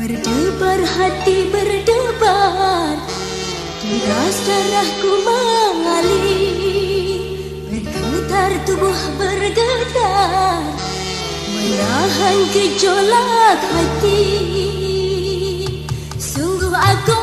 Berdebar hati berdebar, deras darahku mengalir, bergetar tubuh bergetar, menahan gejolak hati. Sungguh aku